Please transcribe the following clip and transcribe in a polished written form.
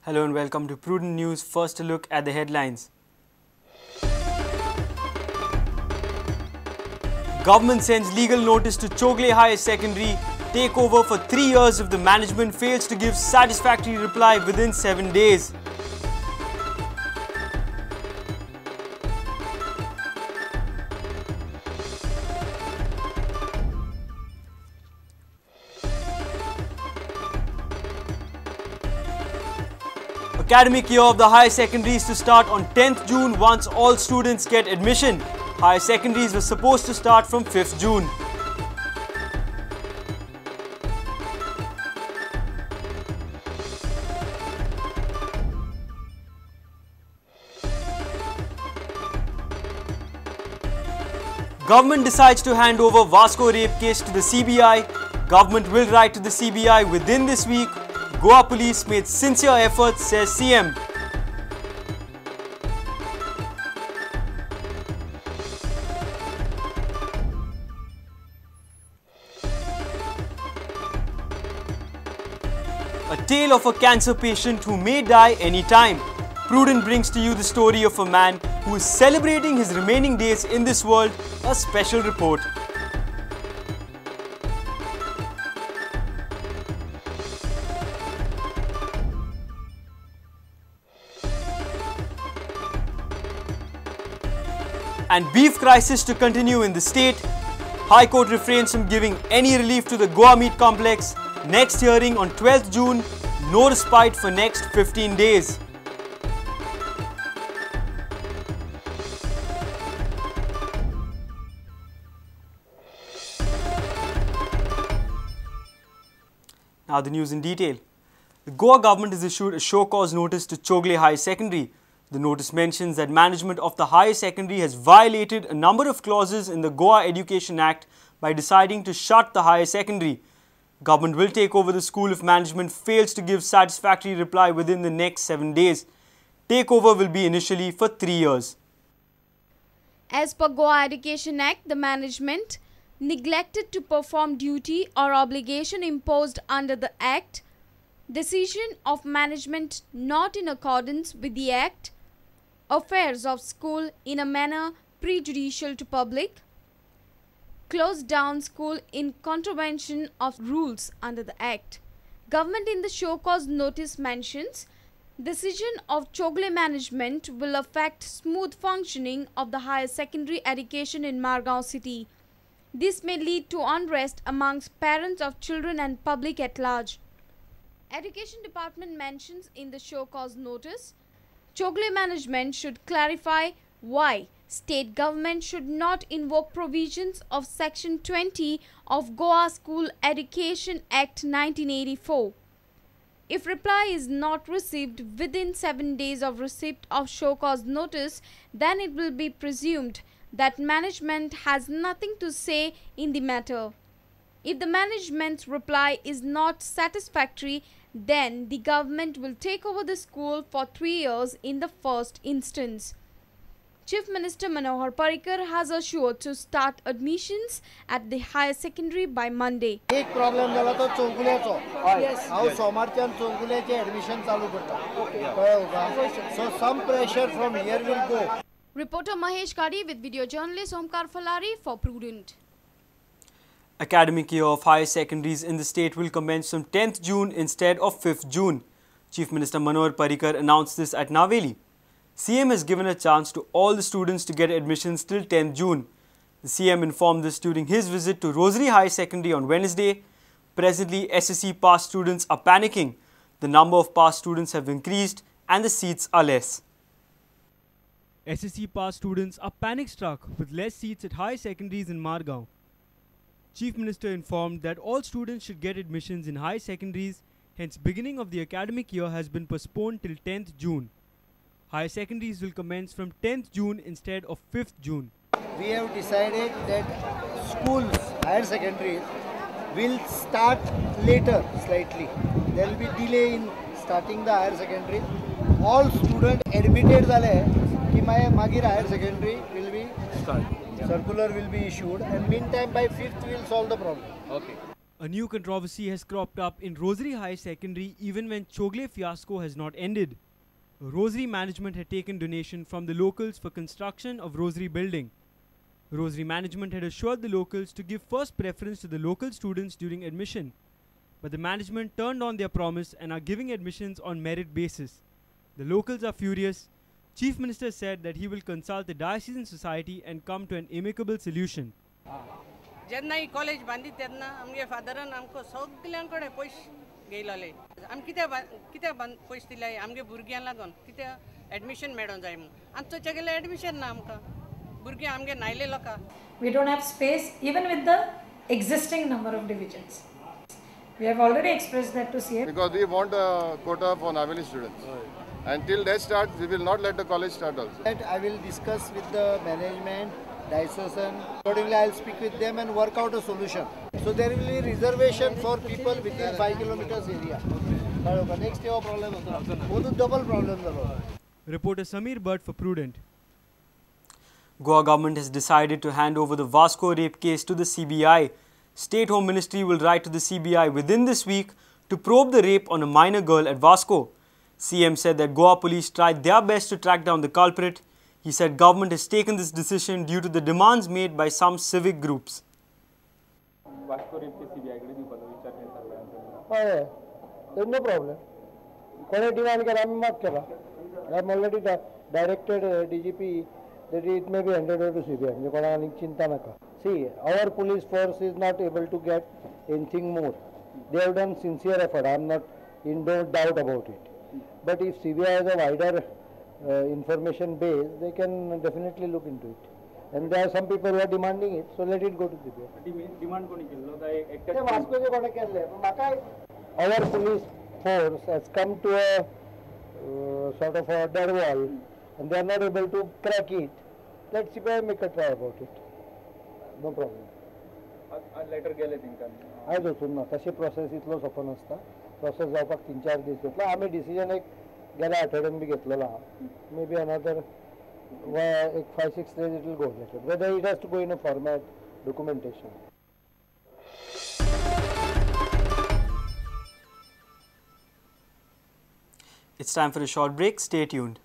Hello and welcome to Prudent News. First a look at the headlines. Government sends legal notice to Chowgule Higher Secondary. Takeover for 3 years if the management fails to give satisfactory reply within 7 days. Academic year of the higher secondaries to start on 10th June once all students get admission. Higher secondaries were supposed to start from 5th June. Government decides to hand over Vasco rape case to the CBI. Government will write to the CBI within this week. Goa police made sincere efforts, says CM. A tale of a cancer patient who may die anytime. Prudent brings to you the story of a man who is celebrating his remaining days in this world. A special report. And beef crisis to continue in the state. High Court refrains from giving any relief to the Goa meat complex. Next hearing on 12th June. No respite for next 15 days. Now the news in detail. The Goa government has issued a show cause notice to Chowgule Higher Secondary. The notice mentions that management of the higher secondary has violated a number of clauses in the Goa Education Act by deciding to shut the higher secondary. Government will take over the school if management fails to give satisfactory reply within the next 7 days. Takeover will be initially for 3 years. As per Goa Education Act, the management neglected to perform duty or obligation imposed under the Act, decision of management not in accordance with the Act, affairs of school in a manner prejudicial to public, closed down school in contravention of rules under the Act. Government in the show cause notice mentions, decision of Chowgule management will affect smooth functioning of the higher secondary education in Margao city. This may lead to unrest amongst parents of children and public at large. Education Department mentions in the show cause notice, Chowgule management should clarify why state government should not invoke provisions of Section 20 of Goa School Education Act 1984. If reply is not received within 7 days of receipt of show cause notice, then it will be presumed that management has nothing to say in the matter. If the management's reply is not satisfactory, then the government will take over the school for 3 years in the first instance. Chief Minister Manohar Parrikar has assured to start admissions at the higher secondary by Monday. एक problem झाला तो चौगुल्याचो हांव सोमारच्यान चौगुल्याचे admission चालू करता कळ्ळें तुका so some pressure from here will go. Reporter Mahesh Kadi with video journalist Omkar Falari for Prudent. Academic year of higher secondaries in the state will commence from 10th June instead of 5th June. Chief Minister Manohar Parrikar announced this at Naveli. CM has given a chance to all the students to get admissions till 10th June. The CM informed this during his visit to Rosary High Secondary on Wednesday. Presently, SSC pass students are panicking. The number of pass students have increased and the seats are less. SSC pass students are panic-struck with less seats at high secondaries in Margao. Chief Minister informed that all students should get admissions in high secondaries, hence beginning of the academic year has been postponed till 10th June. Higher secondaries will commence from 10th June instead of 5th June. We have decided that schools, higher secondaries, will start later slightly. There will be delay in starting the higher secondary. All students admitted zale ki magir higher secondary will be start. Circular will be issued and meantime by 5th we will solve the problem. Okay. A new controversy has cropped up in Rosary High Secondary even when Chowgule fiasco has not ended. Rosary management had taken donation from the locals for construction of Rosary building. Rosary management had assured the locals to give first preference to the local students during admission. But the management turned on their promise and are giving admissions on merit basis. The locals are furious. Chief Minister said that he will consult the diocesan society and come to an amicable solution. जेन्ना ही college बांदी तेन्ना आमगे फादरान आमकां सगल्यांकडे पयशे घेयलोले आमी कित्याक पयशे दिले आमगे भुरग्यां लागून कित्याक एडमिशन मेळोंक जाय म्हूण आनी थंयचे गेले एडमिशन ना आमकां भुरगीं आमगे नायले लोकां We don't have space even with the existing number of divisions. We have already expressed that to CM. Because we want a quota for Naveli students. Until that starts, we will not let the college start also. I will discuss with the management, diocesan. Accordingly, I will speak with them and work out a solution. So there will be reservation for people within 5 kilometers area. Next year problem hoga. Double problem. Reporter Sameer Bhatt for Prudent. Goa government has decided to hand over the Vasco rape case to the CBI. State Home Ministry will write to the CBI within this week to probe the rape on a minor girl at Vasco. CM said that Goa police tried their best to track down the culprit. He said government has taken this decision due to the demands made by some civic groups. Vasco rape case CBI कडे दिवपाचो विचार केला. हय, there's no problem. कोणे demand केला आम्ही माफ केला. I have already directed DGP that it may be handed over to CBI. म्हणजे कोणाक आनी चिंता नाका. See, our police force is not able to get anything more. They have done sincere effort. I am not in no doubt about it. But if CBI has a wider information base, they can definitely look into it. And there are some people who are demanding it, so let it go to CBI. Demand कोणी केलो काय एकटे वास्कोचे कोणे केले म्हाका our police force has come to a sort of a dead wall and they are not able to crack it. Let CBI make a try about it. No problem. Letter गेले तिंका आज वचून ना तशी प्रोसेस इतलो सोपो नासता process जावपाक 3-4 दीस घेतला आमी डिसिजन एक गेल्या आठवड्यान बी घेतलेलो आहा may be another 5-6 days it will go later whether it has to go in a format documentation. It's time for a short break. Stay tuned.